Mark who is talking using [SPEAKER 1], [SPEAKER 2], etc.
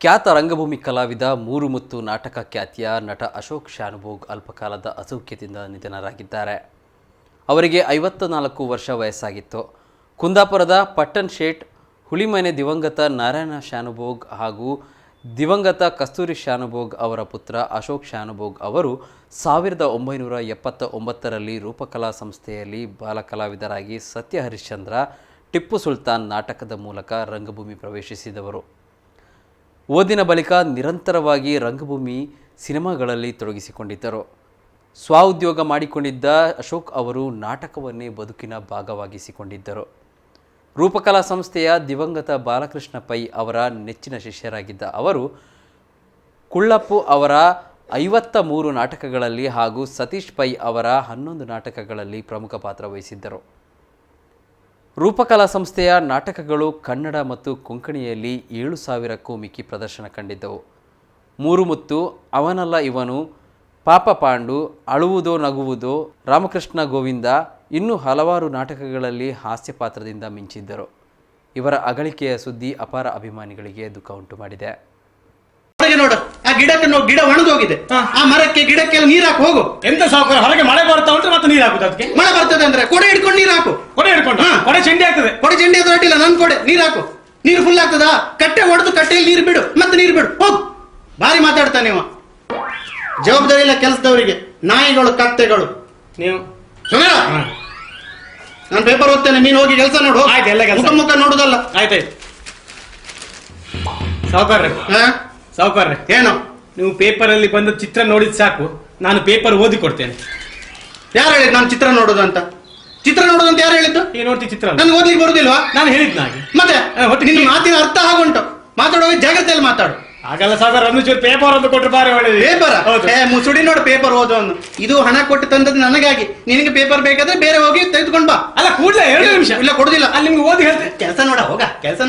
[SPEAKER 1] ಖ್ಯಾತ ರಂಗಭೂಮಿ ಕಲಾವಿದ ಮೂರುಮುತ್ತು ನಾಟಕ ಖ್ಯಾತಿಯ ನಟ ಅಶೋಕ್ ಶಾನುಭೋಗ್ ಅಲ್ಪಕಾಲದ ಅಸೌಖ್ಯದಿಂದ ನಿಧನರಾಗಿದ್ದಾರೆ. ಅವರಿಗೆ 54 ವರ್ಷ ವಯಸ್ಸಾಗಿತ್ತು. ಕುಂದಾಪುರದ ಪಟ್ಟಣ್ ಶೇಟ್, ಹುಳಿಮನೆ ದಿವಂಗತ ನಾರಾಯಣ ಶಾನುಭೋಗ್ ಹಾಗೂ ದಿವಂಗತ ಕಸ್ತೂರಿ ಶಾನುಭೋಗ್ ಅವರ ಪುತ್ರ ಅಶೋಕ್ ಶಾನುಭೋಗ್ ಅವರು 1979ರಲ್ಲಿ ರೂಪಕಲಾ ಸಂಸ್ಥೆಯಲ್ಲಿ ಬಾಲಕಲಾವಿದರಾಗಿ ಸತ್ಯ ಹರಿಶ್ಚಂದ್ರ, ಟಿಪ್ಪು ಸುಲ್ತಾನ್ ನಾಟಕದ ಮೂಲಕ ರಂಗಭೂಮಿ ಪ್ರವೇಶಿಸಿದವರು. ಓದಿನ ಬಳಿಕ ನಿರಂತರವಾಗಿ ರಂಗಭೂಮಿ ಸಿನಿಮಾಗಳಲ್ಲಿ ತೊಡಗಿಸಿಕೊಂಡಿದ್ದರು. ಸ್ವಉದ್ಯೋಗ ಮಾಡಿಕೊಂಡಿದ್ದ ಅಶೋಕ್ ಅವರು ನಾಟಕವನ್ನೇ ಬದುಕಿನ ಭಾಗವಾಗಿಸಿಕೊಂಡಿದ್ದರು. ರೂಪಕಲಾ ಸಂಸ್ಥೆಯ ದಿವಂಗತ ಬಾಲಕೃಷ್ಣ ಪೈ ಅವರ ನೆಚ್ಚಿನ ಶಿಷ್ಯರಾಗಿದ್ದ ಅವರು ಕುಳ್ಳಪ್ಪು ಅವರ 53 ನಾಟಕಗಳಲ್ಲಿ ಹಾಗೂ ಸತೀಶ್ ಪೈ ಅವರ 11 ನಾಟಕಗಳಲ್ಲಿ ಪ್ರಮುಖ ಪಾತ್ರ ವಹಿಸಿದ್ದರು. ರೂಪಕಲಾ ಸಂಸ್ಥೆಯ ನಾಟಕಗಳು ಕನ್ನಡ ಮತ್ತು ಕೊಂಕಣಿಯಲ್ಲಿ 7,000ಕ್ಕೂ ಮಿಕ್ಕಿ ಪ್ರದರ್ಶನ ಕಂಡಿದ್ದವು. ಮೂರುಮುತ್ತು, ಅವನಲ್ಲ ಇವನು, ಪಾಪ ಪಾಂಡು, ಅಳುವುದೋ ನಗುವುದೋ, ರಾಮಕೃಷ್ಣ ಗೋವಿಂದ ಇನ್ನೂ ಹಲವಾರು ನಾಟಕಗಳಲ್ಲಿ ಹಾಸ್ಯ ಪಾತ್ರದಿಂದ ಮಿಂಚಿದ್ದರು. ಇವರ ಅಗಲಿಕೆಯ ಸುದ್ದಿ ಅಪಾರ ಅಭಿಮಾನಿಗಳಿಗೆ ದುಃಖ ಉಂಟು ಮಾಡಿದೆ.
[SPEAKER 2] ನೋಡು, ಆ ಗಿಡ ಒಣಗೋಗಿದೆ. ಆ ಮರಕ್ಕೆ ಗಿಡಕ್ಕೆ ನೀರ್ ಹಾಕು ಹೋಗು.
[SPEAKER 3] ಎಂತ ಸಾವುಕಾರ, ಹೊರಗೆ ಮಳೆ ಬರ್ತಾ ಉಂಟು ಮತ್ತೆ ನೀರ್ ಹಾಕುದು? ಅದಕ್ಕೆ
[SPEAKER 2] ಮಳೆ ಬರ್ತದೆ ಅಂದ್ರೆ ಕೊಡೆ ಹಿಡ್ಕೊಂಡು ನೀರ್ ಹಾಕು.
[SPEAKER 3] ಕೊಡೆ ಹಿಡ್ಕೊಂಡು ಕೊಡೆ ಚೆಂಡಿ ಆಗ್ತದೆ.
[SPEAKER 2] ಕೊಡೆ ಚೆಂಡಿ ಅದು ಅಡ್ಡಿಲ್ಲ, ನನ್ ಕೊಡೆ ನೀರ್ ಹಾಕು. ನೀರು ಫುಲ್ ಆಗ್ತದ? ಕಟ್ಟೆ ಹೊಡೆದು ಕಟ್ಟೆಯಲ್ಲಿ ನೀರು ಬಿಡು, ಮತ್ತೆ ನೀರು ಬಿಡು, ಹೋಗು. ಭಾರಿ ಮಾತಾಡ್ತಾನೆ ನೀವು. ಜವಾಬ್ದಾರಿ ಇಲ್ಲ ಕೆಲಸದವರಿಗೆ. ನಾಯಿಗಳು, ಕತ್ತೆಗಳು ನೀವು. ನಾನು ಪೇಪರ್ ಓದ್ತೇನೆ, ನೀನು ಹೋಗಿ ಕೆಲಸ ನೋಡು.
[SPEAKER 3] ಆಯ್ತು, ಎಲ್ಲ ಕೆಲಸ
[SPEAKER 2] ಮುಖ ನೋಡುದಲ್ಲ.
[SPEAKER 3] ಆಯ್ತಾಯ್ತು. ಸಾವುಕಾರ್ರೆ
[SPEAKER 2] ಏನು
[SPEAKER 3] ನೀವು ಪೇಪರ್ ಅಲ್ಲಿ ಬಂದ ಚಿತ್ರ ನೋಡಿದ್ ಸಾಕು, ನಾನು ಪೇಪರ್ ಓದಿ ಕೊಡ್ತೇನೆ.
[SPEAKER 2] ಯಾರು ಹೇಳಿದ್ ನಾನು ಚಿತ್ರ ನೋಡುದಂತ? ಚಿತ್ರ ನೋಡುದಂತ ಯಾರು ಹೇಳಿದ್ದು?
[SPEAKER 3] ಈ ನೋಡ್ತಿ ಚಿತ್ರ
[SPEAKER 2] ನನ್ಗೆ ಓದ್ಲಿಕ್ಕೆ ಬರುದಿಲ್ವಾ?
[SPEAKER 3] ನಾನು ಹೇಳಿದ್ ಹಾಗೆ.
[SPEAKER 2] ಮತ್ತೆ ನಿನ್ನ ಮಾತಿನ ಅರ್ಥ ಹಾಗುಂಟು. ಮಾತಾಡುವಾಗ ಜಾಗ್ರತೆಯಲ್ಲಿ ಮಾತಾಡು.
[SPEAKER 3] ಹಾಗಲ್ಲ ಸಾವುಕಾರ, ಒಂಚೂರು ಪೇಪರ್ ಒಂದು ಕೊಟ್ಟರೆ ಬಾರಿ ಒಳ್ಳೆಯದು.
[SPEAKER 2] ಪೇಪರ್ ಮುಸುಡಿ ನೋಡು, ಪೇಪರ್ ಓದೋನು. ಇದು ಹಣ ಕೊಟ್ಟು ತಂದದ್ದು ನನಗಾಗಿ. ನಿನಗೆ ಪೇಪರ್ ಬೇಕಾದ್ರೆ ಬೇರೆ ಹೋಗಿ ತೆಗೆದುಕೊಂಡ್ ಬಾ.
[SPEAKER 3] ಅಲ್ಲ, ಕೂಡಲೇ 2 ನಿಮಿಷ.
[SPEAKER 2] ಇಲ್ಲ, ಕೊಡುದಿಲ್ಲ.
[SPEAKER 3] ಅಲ್ಲಿ ನಿಮ್ಗೆ ಓದಿ ಹೇಳ್ತೇನೆ.
[SPEAKER 2] ಕೆಲಸ ನೋಡ, ಹೋಗ ಕೆಲಸ